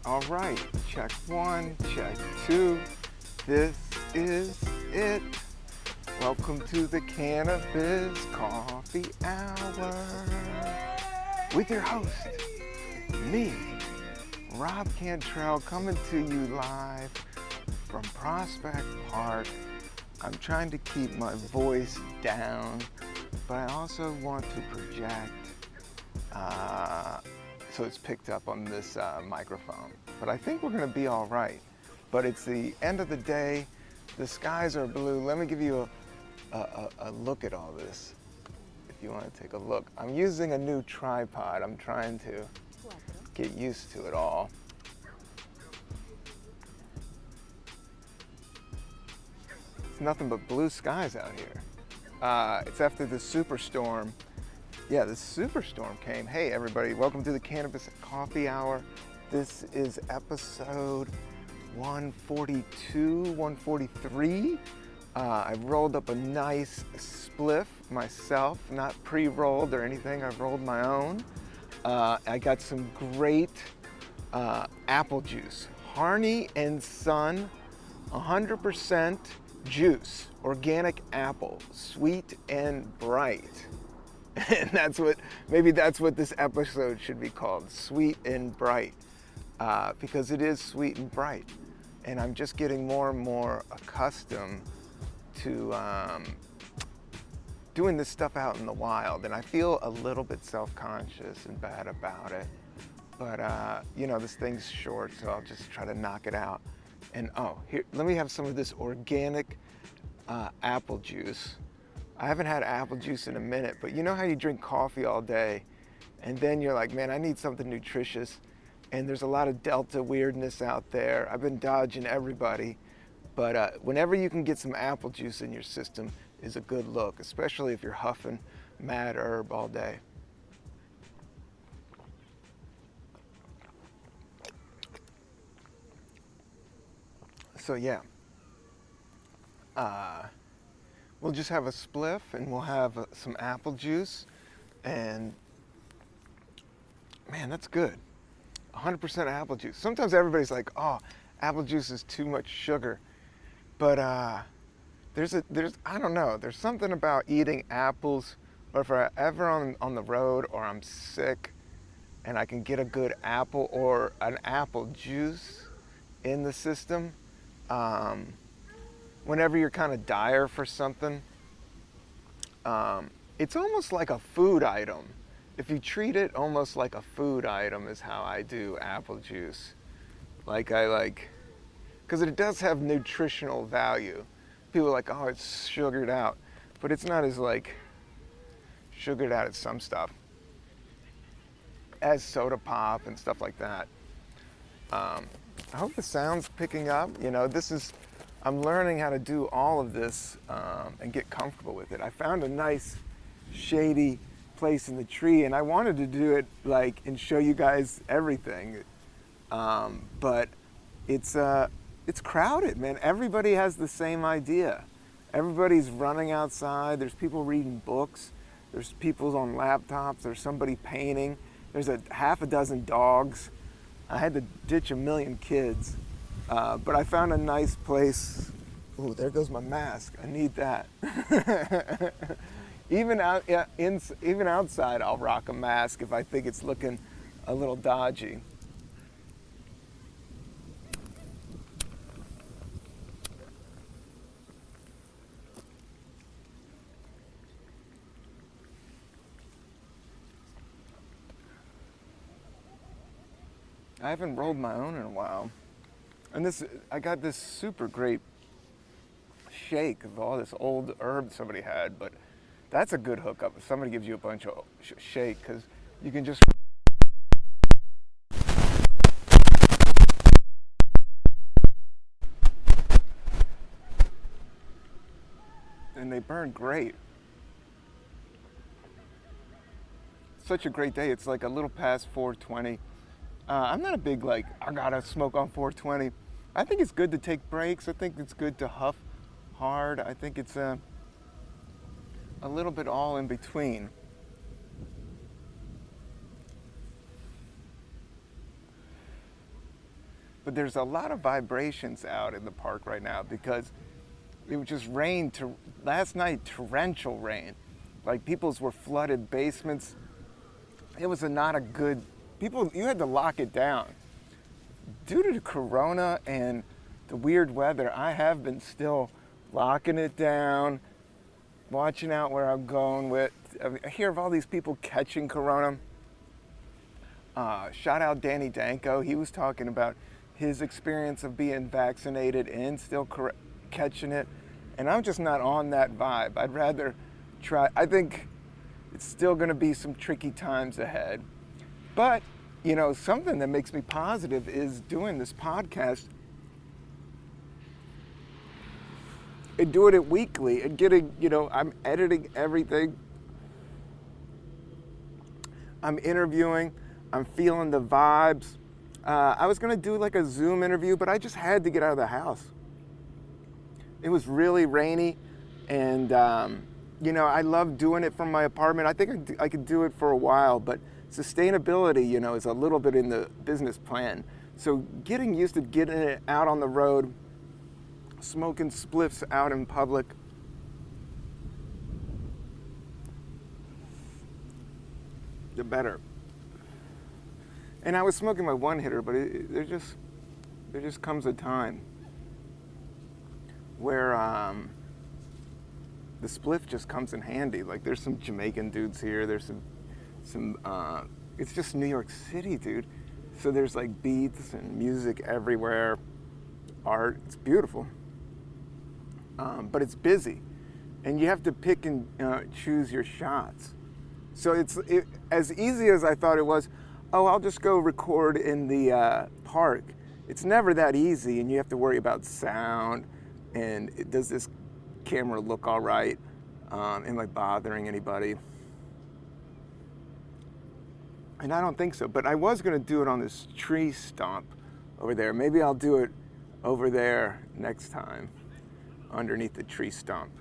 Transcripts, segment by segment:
all right. Check one, check two. This is it. Welcome to the Cannabis Coffee Hour with your host, me, Rob Cantrell, coming to you live from Prospect Park. I'm trying to keep my voice down, but I also want to project so it's picked up on this microphone. But I think we're gonna be all right. But it's the end of the day, the skies are blue. Let me give you a look at all this, if you wanna take a look. I'm using a new tripod. I'm trying to get used to it all. It's nothing but blue skies out here. It's after the superstorm. Yeah, the superstorm came. Hey everybody, welcome to the Cannabis Coffee Hour. This is episode 142, 143. I rolled up a nice spliff myself, not pre-rolled or anything. I rolled my own. I got some great apple juice. Harney and Son, 100% juice, organic apple, sweet and bright. And maybe that's what this episode should be called, Sweet and Bright, because it is sweet and bright. And I'm just getting more and more accustomed to doing this stuff out in the wild. And I feel a little bit self-conscious and bad about it. But, this thing's short, so I'll just try to knock it out. And here, let me have some of this organic apple juice. I haven't had apple juice in a minute, but you know how you drink coffee all day and then you're like, man, I need something nutritious. And there's a lot of Delta weirdness out there. I've been dodging everybody, but whenever you can get some apple juice in your system is a good look, especially if you're huffing mad herb all day. So yeah. We'll just have a spliff and we'll have some apple juice, and man, that's good. 100% apple juice. Sometimes everybody's like, oh, apple juice is too much sugar. But I don't know, there's something about eating apples, or if I'm ever on the road or I'm sick and I can get a good apple or an apple juice in the system, whenever you're kind of dire for something, it's almost like a food item. If you treat it almost like a food item is how I do apple juice. Because it does have nutritional value. People are like, oh, it's sugared out. But it's not as sugared out as some stuff. As soda pop and stuff like that. I hope the sound's picking up. I'm learning how to do all of this and get comfortable with it. I found a nice shady place in the tree and I wanted to do it and show you guys everything. But it's crowded, man. Everybody has the same idea. Everybody's running outside. There's people reading books. There's people on laptops. There's somebody painting. There's half a dozen dogs. I had to ditch a million kids. But I found a nice place. Ooh, there goes my mask. I need that. Even outside, I'll rock a mask if I think it's looking a little dodgy. I haven't rolled my own in a while. And I got this super great shake of all this old herb somebody had, but that's a good hookup if somebody gives you a bunch of shake, because you can just... And they burn great. Such a great day. It's like a little past 4:20. I'm not a big I gotta smoke on 4:20. I think it's good to take breaks. I think it's good to huff hard. I think it's a little bit all in between. but there's a lot of vibrations out in the park right now because it just rained last night, torrential rain. Like people's were flooded basements. It was not a good, you had to lock it down. Due to the corona and the weird weather, I have been still locking it down, watching out where I'm going with. I hear of all these people catching corona. Shout out Danny Danko. He was talking about his experience of being vaccinated and still catching it. And I'm just not on that vibe. I'd rather try. I think it's still going to be some tricky times ahead. But, something that makes me positive is doing this podcast and doing it weekly and getting, I'm editing everything. I'm interviewing. I'm feeling the vibes. I was going to do like a Zoom interview, but I just had to get out of the house. It was really rainy, and, I love doing it from my apartment. I think I could do it for a while, but sustainability, is a little bit in the business plan. So getting used to getting it out on the road, smoking spliffs out in public, the better. And I was smoking my one hitter, but there just comes a time where the spliff just comes in handy. Like there's some Jamaican dudes here. There's some it's just New York City, dude. So there's like beats and music everywhere, art. It's beautiful, but it's busy, and you have to pick and choose your shots. So it's as easy as I thought it was. Oh, I'll just go record in the park. It's never that easy, and you have to worry about sound, and does this camera look all right? Am I bothering anybody? And I don't think so, but I was going to do it on this tree stump over there. Maybe I'll do it over there next time, underneath the tree stump.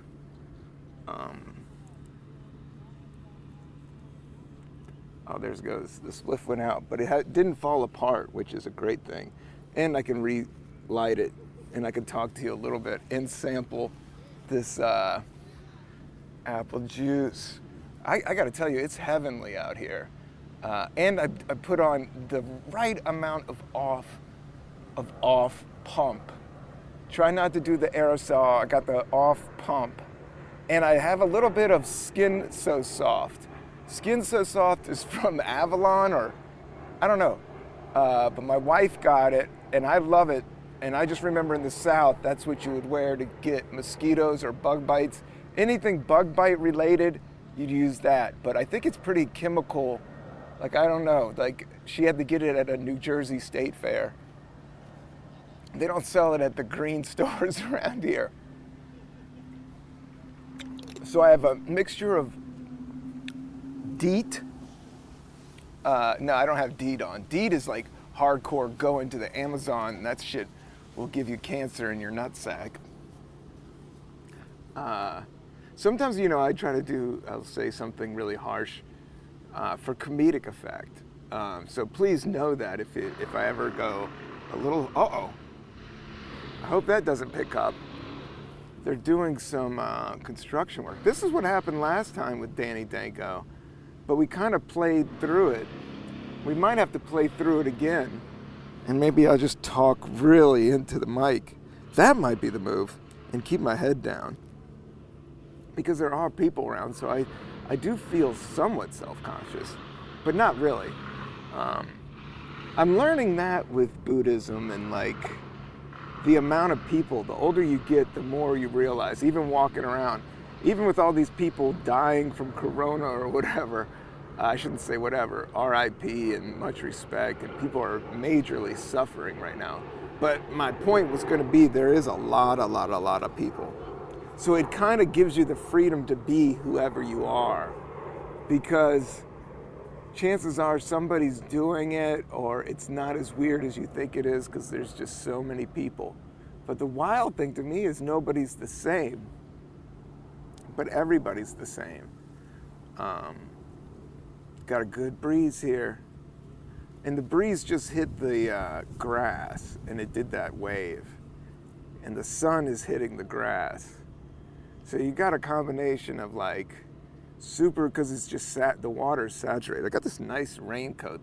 Oh, there it goes. The spliff went out, but it didn't fall apart, which is a great thing. And I can relight it, and I can talk to you a little bit and sample this apple juice. I got to tell you, it's heavenly out here. And I put on the right amount of off pump. Try not to do the aerosol. I got the off pump. And I have a little bit of Skin So Soft. Skin So Soft is from Avalon, or I don't know. But my wife got it, and I love it. And I just remember in the South, that's what you would wear to get mosquitoes or bug bites. Anything bug bite related, you'd use that. But I think it's pretty chemical. Like, I don't know. Like, she had to get it at a New Jersey State Fair. They don't sell it at the green stores around here. So I have a mixture of DEET. No, I don't have DEET on. DEET is like hardcore, go into the Amazon, and that shit will give you cancer in your nutsack. Sometimes, I try to I'll say something really harsh for comedic effect. So please know that if I ever go a little, I hope that doesn't pick up. They're doing some construction work. This is what happened last time with Danny Danko. But we kind of played through it. We might have to play through it again. And maybe I'll just talk really into the mic. That might be the move. And keep my head down. Because there are people around, so I do feel somewhat self-conscious. But not really. I'm learning that with Buddhism and the amount of people. The older you get, the more you realize, even walking around. Even with all these people dying from corona or whatever, I shouldn't say whatever, RIP and much respect, and people are majorly suffering right now. But my point was going to be there is a lot of people. So it kind of gives you the freedom to be whoever you are, because chances are somebody's doing it or it's not as weird as you think it is because there's just so many people. But the wild thing to me is nobody's the same. But everybody's the same. Got a good breeze here. And the breeze just hit the grass, and it did that wave. And the sun is hitting the grass. So you got a combination of like super, because it's just the water's saturated. I got this nice raincoat.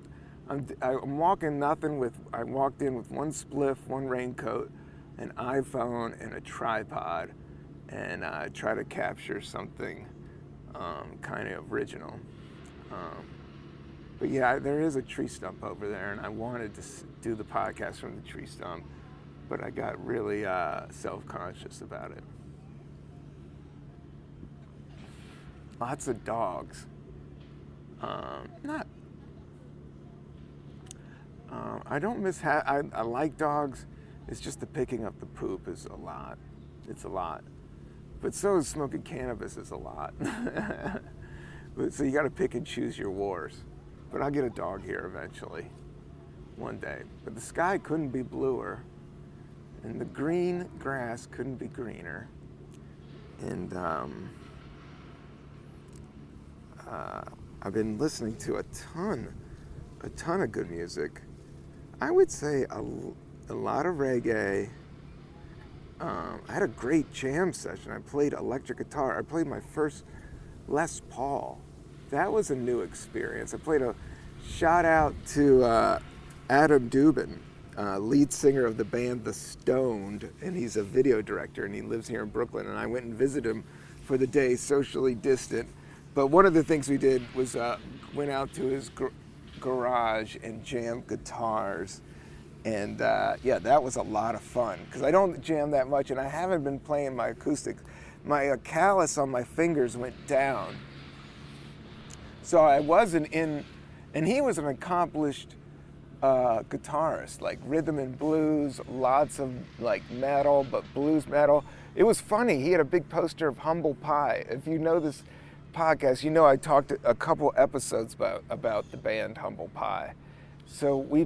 I'm walking nothing with, I walked in with one spliff, one raincoat, an iPhone, and a tripod, and try to capture something kind of original. But yeah, there is a tree stump over there, and I wanted to do the podcast from the tree stump, but I got really self-conscious about it. Lots of dogs. I don't miss. I like dogs. It's just the picking up the poop is a lot. It's a lot. But so is smoking cannabis is a lot. So you got to pick and choose your wars. But I'll get a dog here eventually, one day. But the sky couldn't be bluer, and the green grass couldn't be greener. And I've been listening to a ton of good music. I would say a lot of reggae. I had a great jam session. I played electric guitar. I played my first Les Paul. That was a new experience. I played a shout out to Adam Dubin, lead singer of the band The Stoned, and he's a video director, and he lives here in Brooklyn. And I went and visited him for the day, socially distant. But one of the things we did was went out to his garage and jammed guitars. And yeah, that was a lot of fun, because I don't jam that much, and I haven't been playing my acoustics. My callus on my fingers went down. So I wasn't in, and he was an accomplished guitarist, like rhythm and blues, lots of like metal, but blues metal. It was funny, he had a big poster of Humble Pie. If you know this podcast, you know I talked a couple episodes about the band Humble Pie. So I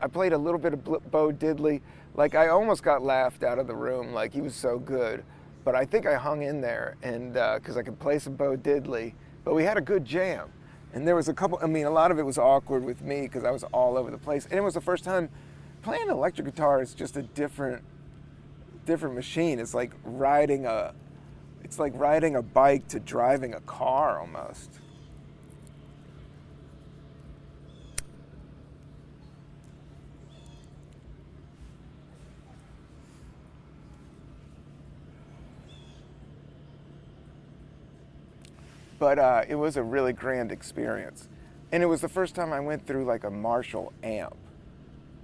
played a little bit of Bo Diddley. Like I almost got laughed out of the room, like he was so good. But I think I hung in there, and because I could play some Bo Diddley. But we had a good jam. And there was a lot of it was awkward with me because I was all over the place. And it was the first time playing electric guitar is just a different machine. It's like riding a bike to driving a car almost. But it was a really grand experience. And it was the first time I went through like a Marshall amp,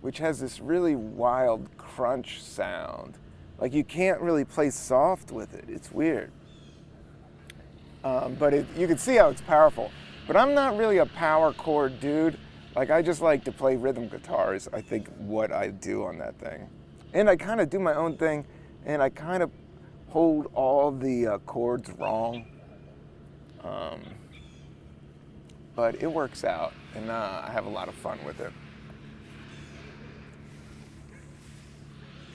which has this really wild crunch sound. Like you can't really play soft with it. It's weird. But you can see how it's powerful. But I'm not really a power chord dude. Like I just like to play rhythm guitars, I think, what I do on that thing. And I kind of do my own thing, and I kind of hold all the chords wrong. But it works out, and I have a lot of fun with it.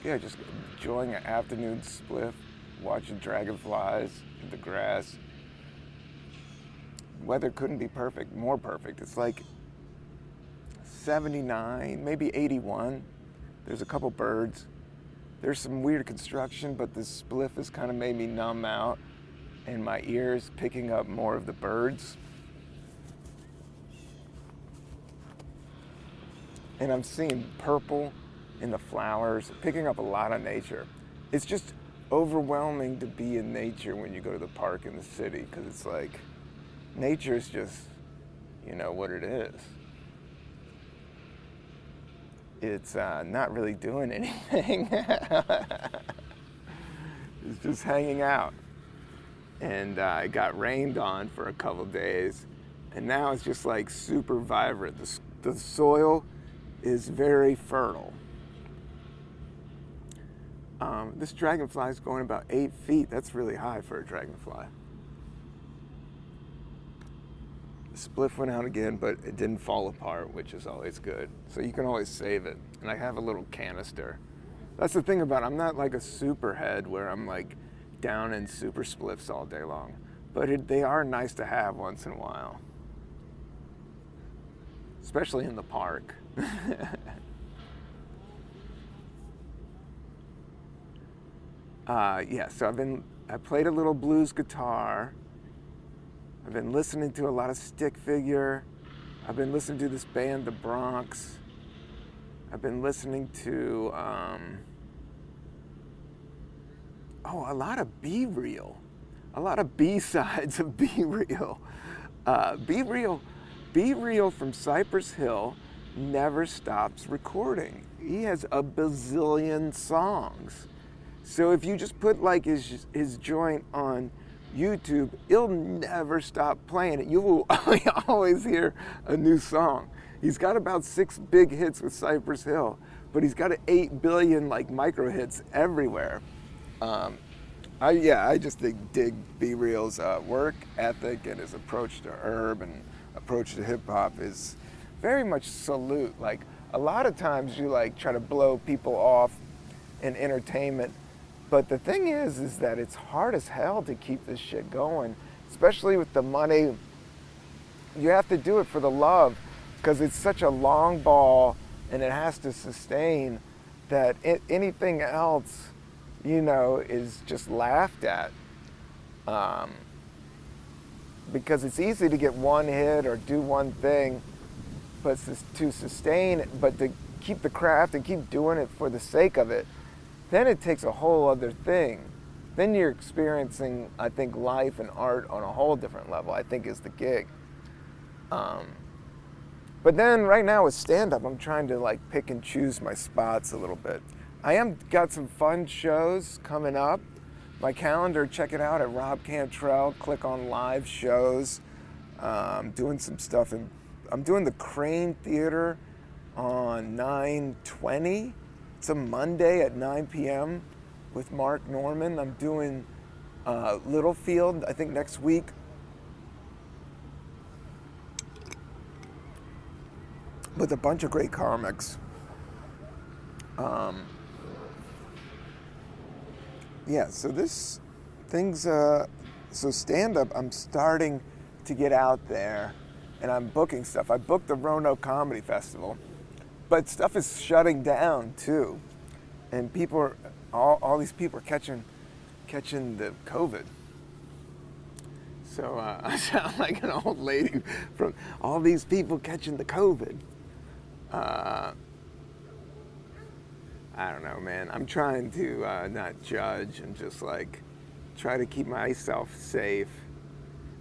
Yeah, just enjoying an afternoon spliff, watching dragonflies in the grass. Weather couldn't be more perfect. It's like 79, maybe 81. There's a couple birds. There's some weird construction, but the spliff has kind of made me numb out, and my ears picking up more of the birds. And I'm seeing purple in the flowers, picking up a lot of nature. It's just overwhelming to be in nature when you go to the park in the city, because it's like, nature is just, what it is. It's not really doing anything. It's just hanging out. And it got rained on for a couple days, and now it's just like super vibrant. The soil is very fertile. This dragonfly is going about 8 feet. That's really high for a dragonfly. The spliff went out again, but it didn't fall apart, which is always good. So you can always save it. And I have a little canister. That's the thing about it. I'm not like a super head where I'm like down in super spliffs all day long. But they are nice to have once in a while. Especially in the park. Yeah, so I played a little blues guitar. I've been listening to a lot of stick figure. I've been listening to this band, The Bronx. I've been listening to, a lot of Be Real. A lot of B-sides of Be Real. Be Real from Cypress Hill never stops recording. He has a bazillion songs. So if you just put like his joint on YouTube, he'll never stop playing it. You will always hear a new song. He's got about 6 big hits with Cypress Hill, but he's got 8 billion like micro hits everywhere. I just dig Be Real's work ethic, and his approach to herb and approach to hip hop is very much salute. Like a lot of times you like try to blow people off in entertainment, but the thing is that it's hard as hell to keep this shit going, especially with the money. You have to do it for the love, because it's such a long ball and it has to sustain that anything else, is just laughed at. Because it's easy to get one hit or do one thing, but to sustain it, but to keep the craft and keep doing it for the sake of it, then it takes a whole other thing. Then you're experiencing, I think, life and art on a whole different level, I think, is the gig. But then right now with stand-up, I'm trying to like pick and choose my spots a little bit. I got some fun shows coming up. My calendar, check it out at Rob Cantrell. Click on live shows. Doing some stuff. I'm doing the Crane Theater on 9/20. It's a Monday at 9 p.m. with Mark Norman. I'm doing Littlefield, I think, next week. With a bunch of great comics. So stand-up, I'm starting to get out there, and I'm booking stuff. I booked the Roanoke Comedy Festival, but stuff is shutting down too, and all these people are catching the COVID. So I sound like an old lady from all these people catching the COVID. I don't know, man. I'm trying to not judge and just like try to keep myself safe.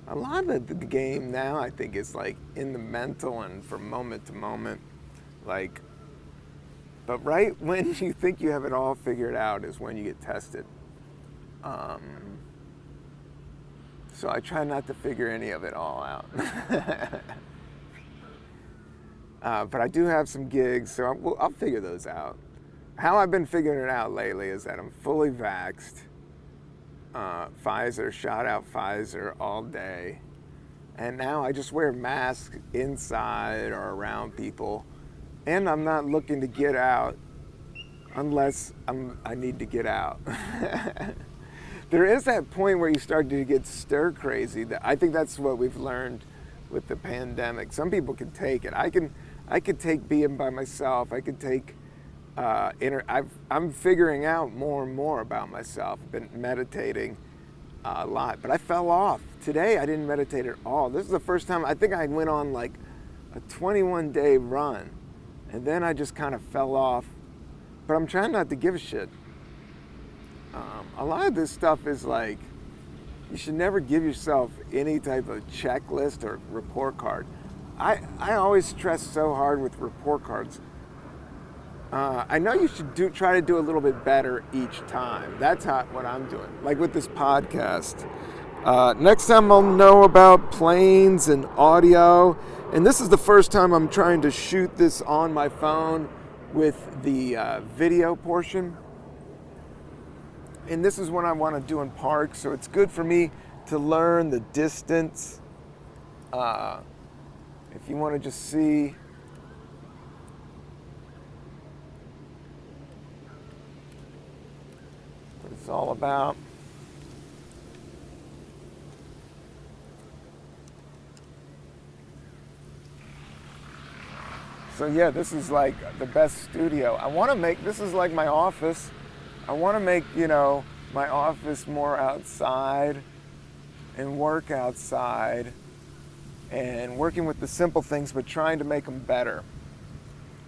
A lot of the game now, I think, is like in the mental and from moment to moment. Like, but right when you think you have it all figured out is when you get tested. So I try not to figure any of it all out. But I do have some gigs, so I'll figure those out. How I've been figuring it out lately is that I'm fully vaxxed. Pfizer, shout out Pfizer all day. And now I just wear masks inside or around people. And I'm not looking to get out unless I need to get out. There is that point where you start to get stir crazy. I think that's what we've learned with the pandemic. Some people can take it. I could take being by myself. I could take I'm figuring out more and more about myself. I've been meditating a lot, but I fell off. Today I didn't meditate at all. This is the first time. I think I went on like a 21-day run, and then I just kind of fell off. But I'm trying not to give a shit. A lot of this stuff is like, you should never give yourself any type of checklist or report card. I always stress so hard with report cards. I know you should try to do a little bit better each time. That's what I'm doing. Like with this podcast. Next time I'll know about planes and audio. And this is the first time I'm trying to shoot this on my phone with the video portion. And this is what I want to do in parks. So it's good for me to learn the distance. If you want to just see what it's all about. So yeah, this is like the best studio. I want to make, this is like my office. I want to make, you know, my office more outside and work outside and working with the simple things, but trying to make them better.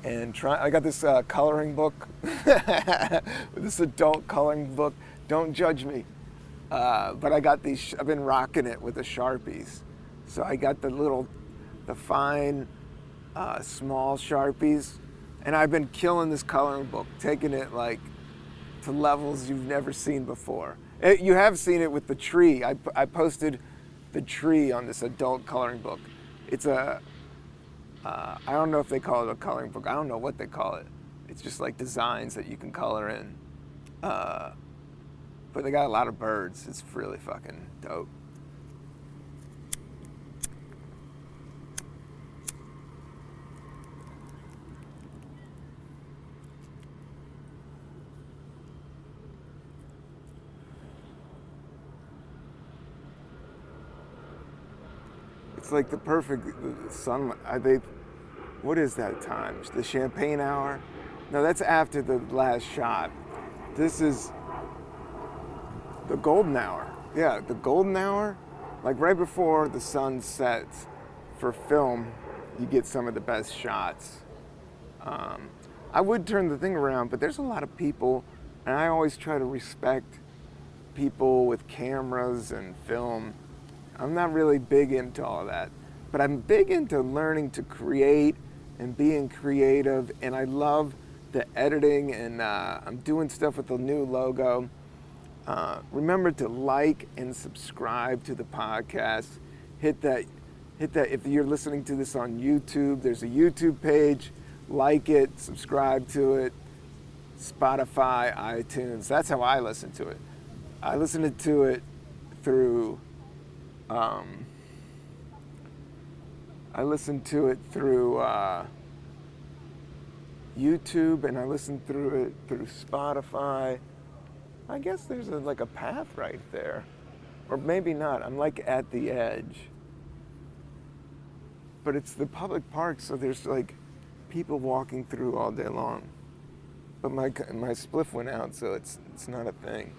And I got this coloring book, this adult coloring book. Don't judge me. But I got these, I've been rocking it with the Sharpies. So I got the fine, small Sharpies, and I've been killing this coloring book, taking it like to levels you've never seen before. You have seen it with the tree. I posted the tree on this adult coloring book. It's I don't know if they call it a coloring book. I don't know what they call it. It's just like designs that you can color in. But they got a lot of birds. It's really fucking dope. It's like the perfect sunlight. What is that time? The champagne hour? No, that's after the last shot. This is the golden hour. Yeah, the golden hour. Like right before the sun sets for film, you get some of the best shots. I would turn the thing around, but there's a lot of people, and I always try to respect people with cameras and film. I'm not really big into all of that, but I'm big into learning to create and being creative, and I love the editing, and I'm doing stuff with the new logo. Remember to like and subscribe to the podcast. Hit that. If you're listening to this on YouTube, there's a YouTube page. Like it, subscribe to it. Spotify, iTunes. That's how I listen to it. I listen to it through. I listen to it through YouTube, and I listen through it through Spotify. I guess there's like a path right there, or maybe not. I'm like at the edge, but it's the public park, so there's like people walking through all day long. But my spliff went out, so it's not a thing.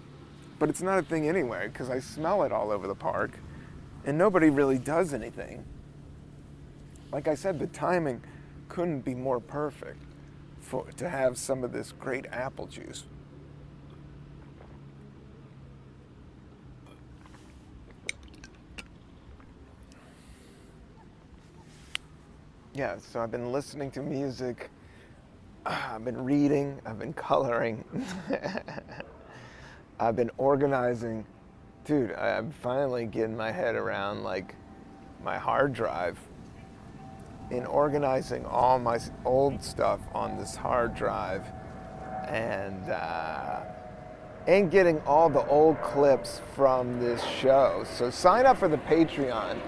But it's not a thing anyway, because I smell it all over the park. And nobody really does anything. Like I said, the timing couldn't be more perfect to have some of this great apple juice. Yeah, so I've been listening to music, I've been reading, I've been coloring, I've been organizing. Dude, I'm finally getting my head around like my hard drive and organizing all my old stuff on this hard drive, and getting all the old clips from this show. So sign up for the Patreon.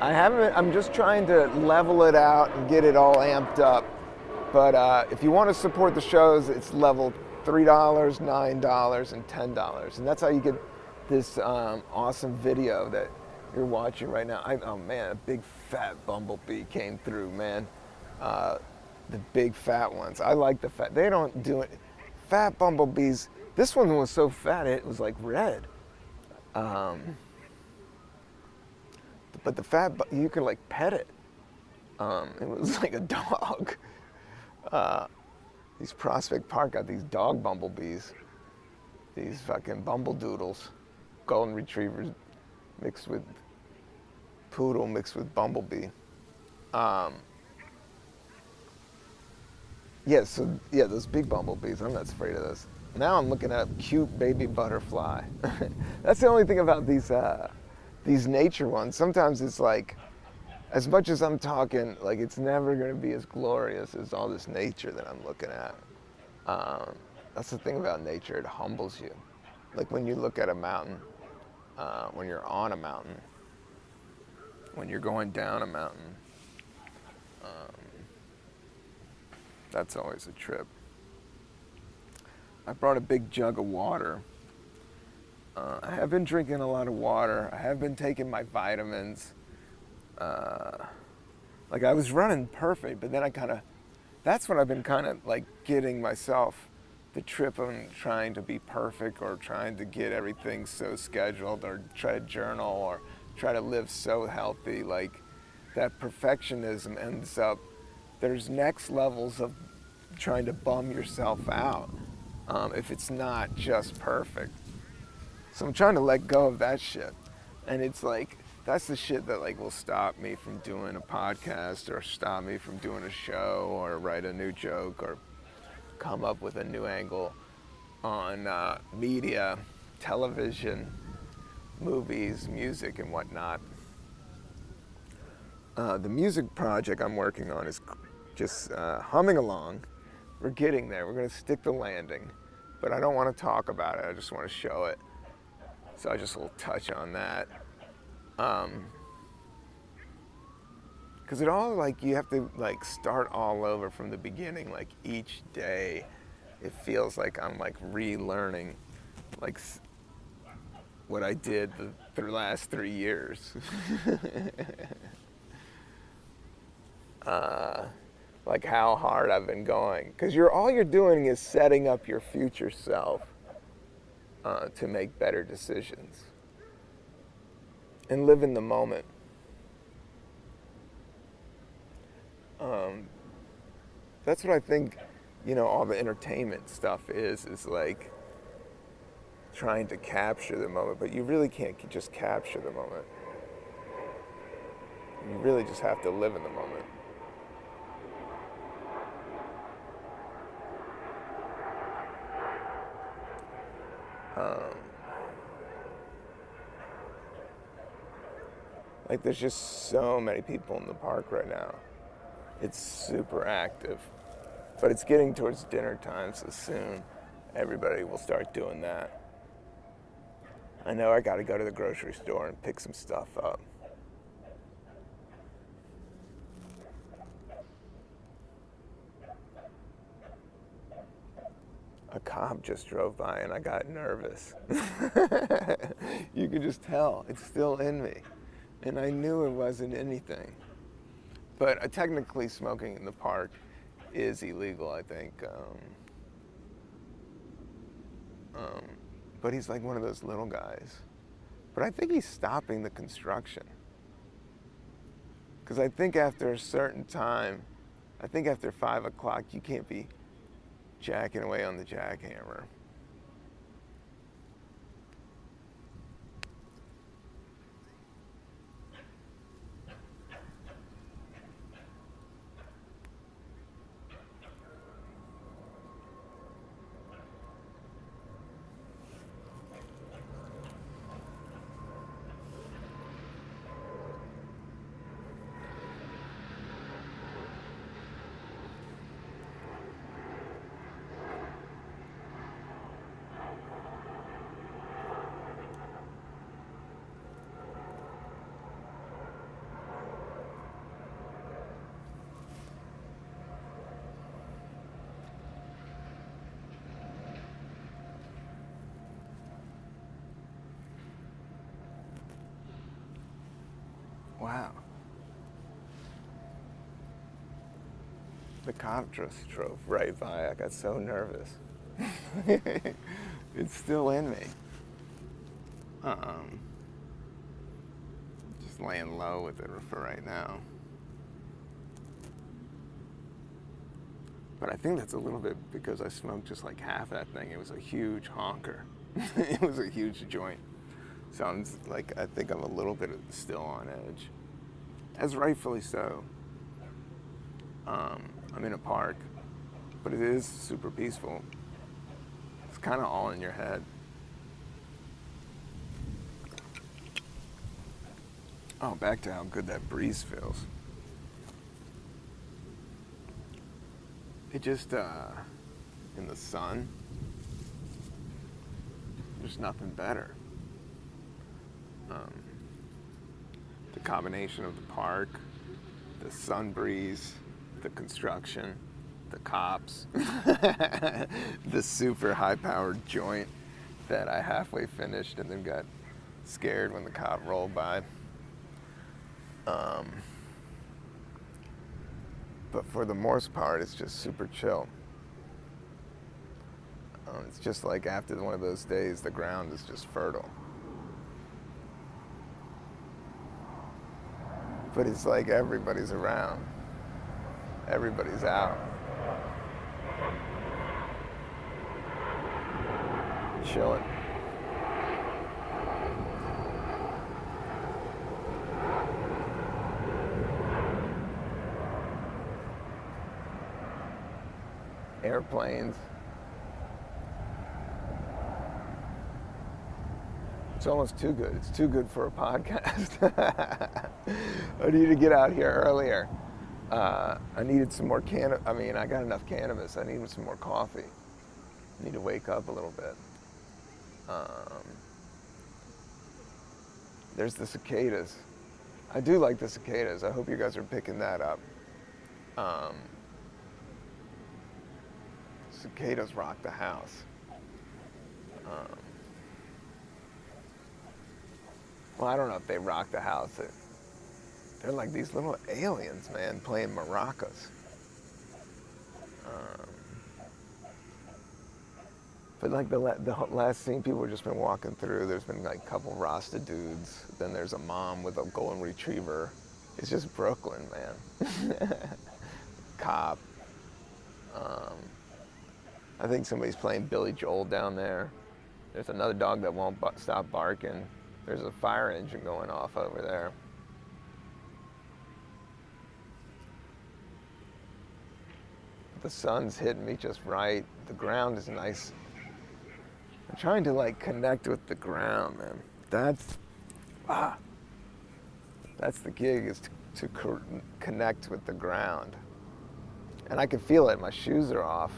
I'm just trying to level it out and get it all amped up. But if you want to support the shows, it's level $3, $9, and $10. And that's how you get this awesome video that you're watching right now. Oh man, a big fat bumblebee came through, man. The big fat ones. I like the fat. They don't do it. Fat bumblebees. This one was so fat it was like red. But the fat, you could like pet it. It was like a dog. These Prospect Park got these dog bumblebees. These fucking bumbledoodles. Golden retrievers mixed with poodle mixed with bumblebee. Those big bumblebees. I'm not afraid of those. Now I'm looking at a cute baby butterfly. That's the only thing about these nature ones. Sometimes it's like, as much as I'm talking, like it's never going to be as glorious as all this nature that I'm looking at. That's the thing about nature, it humbles you. Like when you look at a mountain, when you're on a mountain, when you're going down a mountain, that's always a trip. I brought a big jug of water. I have been drinking a lot of water. I have been taking my vitamins. Like I was running perfect, but then I kind of that's when I've been kind of like getting myself the trip on trying to be perfect or trying to get everything so scheduled or try to journal or try to live so healthy. Like that perfectionism ends up, there's next levels of trying to bum yourself out if it's not just perfect. So I'm trying to let go of that shit. And it's like, that's the shit that like will stop me from doing a podcast or stop me from doing a show or write a new joke or come up with a new angle on media, television, movies, music, and whatnot. The music project I'm working on is just humming along. We're getting there. We're going to stick the landing. But I don't want to talk about it. I just want to show it. So I just will touch on that. Because it all, like, you have to, like, start all over from the beginning. Like, each day, it feels like I'm, like, relearning, like, what I did the last 3 years. Like, how hard I've been going. Because all you're doing is setting up your future self to make better decisions. And live in the moment. That's what I think, all the entertainment stuff is like trying to capture the moment, but you really can't just capture the moment. You really just have to live in the moment. Like there's just so many people in the park right now. It's super active. But it's getting towards dinner time, so soon everybody will start doing that. I know I gotta go to the grocery store and pick some stuff up. A cop just drove by and I got nervous. You can just tell, it's still in me. And I knew it wasn't anything. But technically smoking in the park is illegal, I think. But he's like one of those little guys. But I think he's stopping the construction. Because I think after a certain time, I think after 5 o'clock, you can't be jacking away on the jackhammer. Wow. The cop just drove right by. I got so nervous. It's still in me. Just laying low with it for right now. But I think that's a little bit because I smoked just like half that thing. It was a huge honker. It was a huge joint. So I'm just like, I think I'm a little bit still on edge. As rightfully so. I'm in a park, but it is super peaceful. It's kind of all in your head. Oh, back to how good that breeze feels. It just, in the sun, there's nothing better. The combination of the park, the sun breeze, the construction, the cops, the super high-powered joint that I halfway finished and then got scared when the cop rolled by. But for the most part, it's just super chill. It's just like after one of those days, the ground is just fertile. But it's like everybody's around. Everybody's out. Chilling. Airplanes. It's almost too good. It's too good for a podcast. I need to get out here earlier. I needed some more I got enough cannabis. I needed some more coffee. I need to wake up a little bit. There's the cicadas. I do like the cicadas. I hope you guys are picking that up. Cicadas rock the house. Well, I don't know if they rock the house. They're like these little aliens, man, playing maracas. But like the last scene, people have just been walking through. There's been like a couple Rasta dudes. Then there's a mom with a golden retriever. It's just Brooklyn, man. Cop. I think somebody's playing Billy Joel down there. There's another dog that won't stop barking. There's a fire engine going off over there. The sun's hitting me just right. The ground is nice. I'm trying to like connect with the ground, man. That's the gig, is to connect with the ground. And I can feel it. My shoes are off.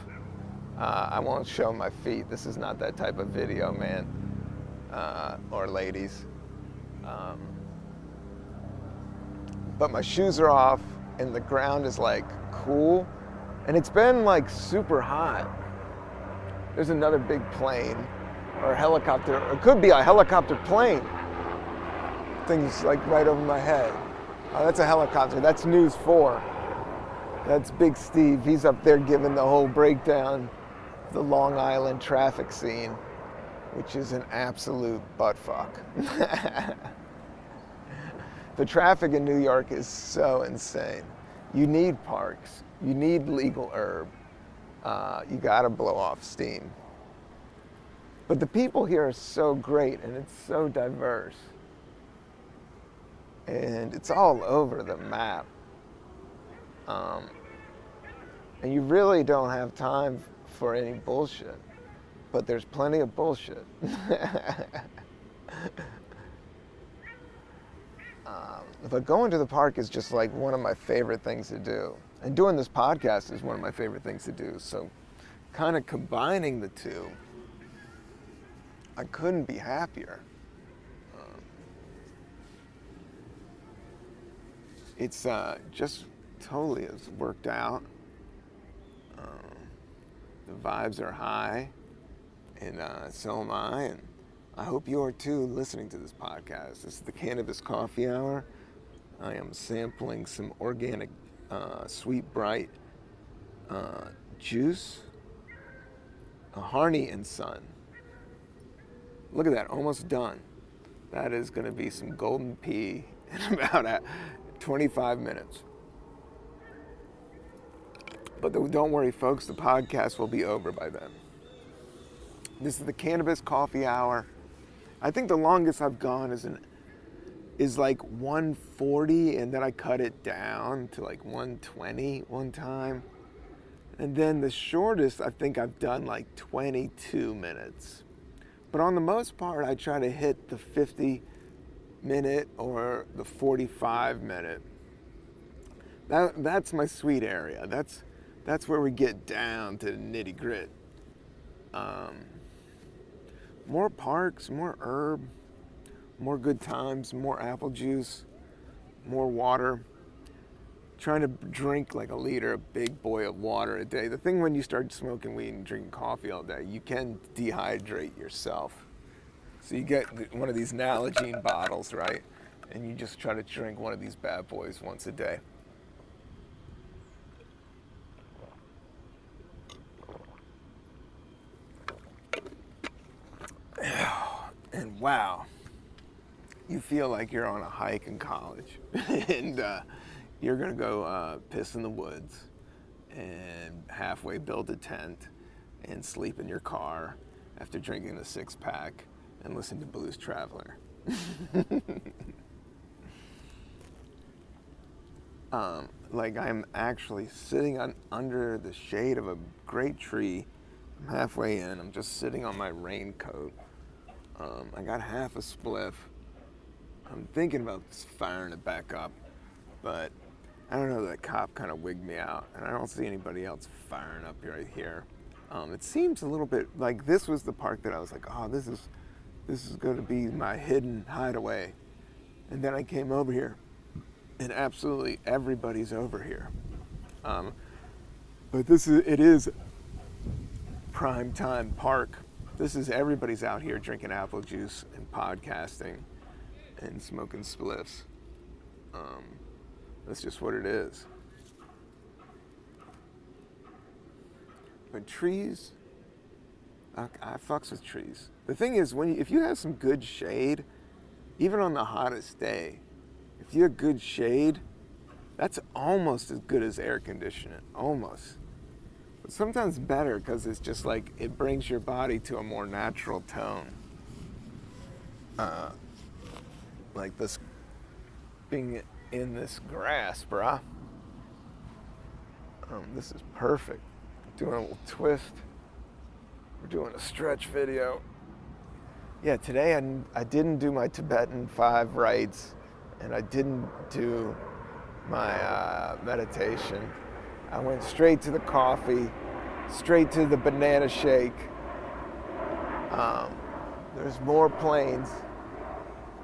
I won't show my feet. This is not that type of video, man, or ladies. But my shoes are off, and the ground is like cool, and it's been like super hot. There's another big plane or a helicopter. It could be a helicopter plane. Things like right over my head. Oh, that's a helicopter. That's News 4. That's Big Steve. He's up there giving the whole breakdown of the Long Island traffic scene, which is an absolute buttfuck. The traffic in New York is so insane. You need parks. You need legal herb. You gotta blow off steam. But the people here are so great, and it's so diverse. And it's all over the map. And you really don't have time for any bullshit. But there's plenty of bullshit. But going to the park is just like one of my favorite things to do. And doing this podcast is one of my favorite things to do. So kind of combining the two, I couldn't be happier. It's just totally has worked out. The vibes are high, and so am I. And I hope you are too, listening to this podcast. This is the Cannabis Coffee Hour. I am sampling some organic Sweet Bright juice, a Harney and Son. Look at that, almost done. That is going to be some golden pea in about 25 minutes. But don't worry, folks, the podcast will be over by then. This is the Cannabis Coffee Hour. I think the longest I've gone is like 140, and then I cut it down to like 120 one time. And then the shortest, I think I've done like 22 minutes. But on the most part, I try to hit the 50-minute or the 45-minute. That's my sweet area. That's where we get down to the nitty-grit. More parks, more herb, more good times, more apple juice, more water. Trying to drink like a big boy of water a day. The thing when you start smoking weed and drinking coffee all day, you can dehydrate yourself. So you get one of these Nalgene bottles, right? And you just try to drink one of these bad boys once a day. wow, you feel like you're on a hike in college and you're gonna go piss in the woods and halfway build a tent and sleep in your car after drinking a 6-pack and listen to Blues Traveler. Like I'm actually sitting under the shade of a great tree. I'm halfway in. I'm just sitting on my raincoat. I got half a spliff. I'm thinking about firing it back up, but I don't know, that cop kind of wigged me out, and I don't see anybody else firing up right here. It seems a little bit like this was the park that I was like, oh, this is going to be my hidden hideaway. And then I came over here, and absolutely everybody's over here. But it is prime time park. Everybody's out here drinking apple juice and podcasting and smoking spliffs. That's just what it is. But trees, I fucks with trees. The thing is, if you have some good shade, even on the hottest day, if you have good shade, that's almost as good as air conditioning, almost. But sometimes better, because it's just like, it brings your body to a more natural tone. Like this, being in this grass, brah. This is perfect. Doing a little twist. We're doing a stretch video. Yeah, today I didn't do my Tibetan 5 rites, and I didn't do my meditation. I went straight to the coffee, straight to the banana shake. There's more planes.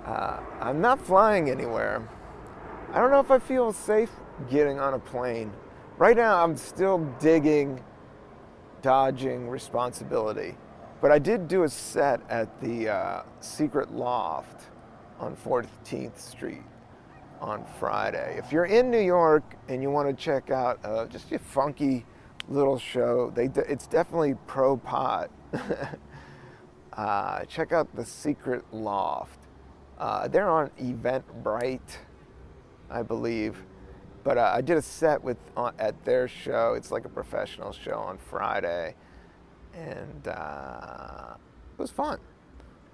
I'm not flying anywhere. I don't know if I feel safe getting on a plane. Right now, I'm still dodging responsibility. But I did do a set at the Secret Loft on 14th Street on Friday. If you're in New York and you want to check out just a funky little show, it's definitely pro-pot. Check out the Secret Loft. They're on Eventbrite, I believe. But I did a set at their show. It's like a professional show on Friday. And it was fun.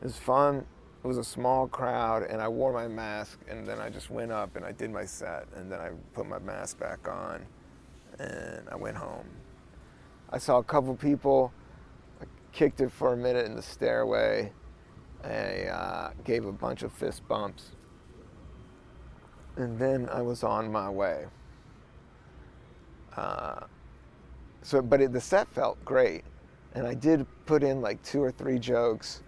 It was fun. It was a small crowd, and I wore my mask, and then I just went up and I did my set, and then I put my mask back on, and I went home. I saw a couple people. I kicked it for a minute in the stairway. I gave a bunch of fist bumps. And then I was on my way. But the set felt great. And I did put in like 2 or 3 jokes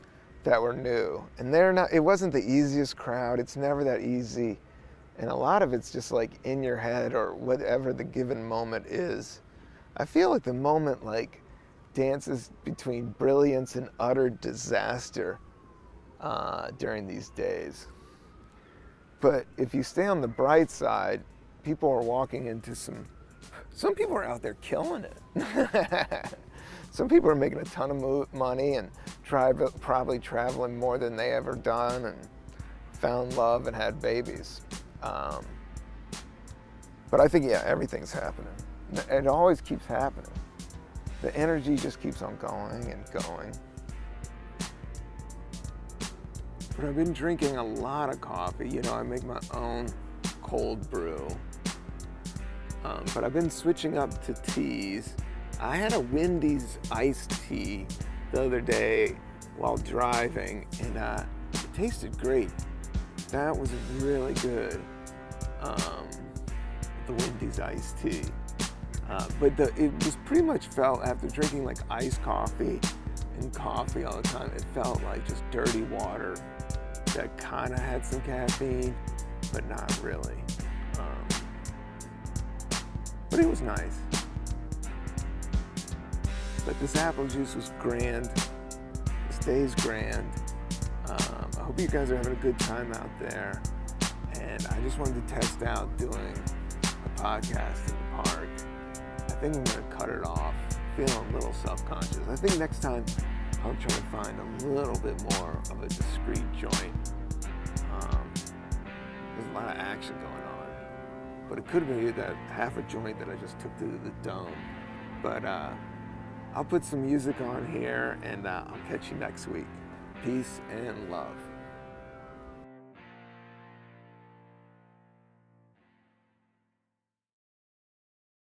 that were new. And it wasn't the easiest crowd. It's never that easy. And a lot of it's just like in your head or whatever the given moment is. I feel like the moment like dances between brilliance and utter disaster during these days. But if you stay on the bright side, people are walking into some people are out there killing it. Some people are making a ton of money and probably traveling more than they ever done and found love and had babies. But I think, yeah, everything's happening. It always keeps happening. The energy just keeps on going and going. But I've been drinking a lot of coffee. You know, I make my own cold brew. But I've been switching up to teas. I had a Wendy's iced tea the other day while driving, and it tasted great. That was really good, the Wendy's iced tea. But it was pretty much felt, after drinking like iced coffee and coffee all the time, it felt like just dirty water that kind of had some caffeine, but not really. But it was nice. But this apple juice was grand. This day's grand. I hope you guys are having a good time out there. And I just wanted to test out doing a podcast in the park. I think I'm gonna cut it off. Feeling a little self-conscious. I think next time I'll try to find a little bit more of a discrete joint. There's a lot of action going on, but it could be that half a joint that I just took to the dome. But I'll put some music on here, and I'll catch you next week. Peace and love.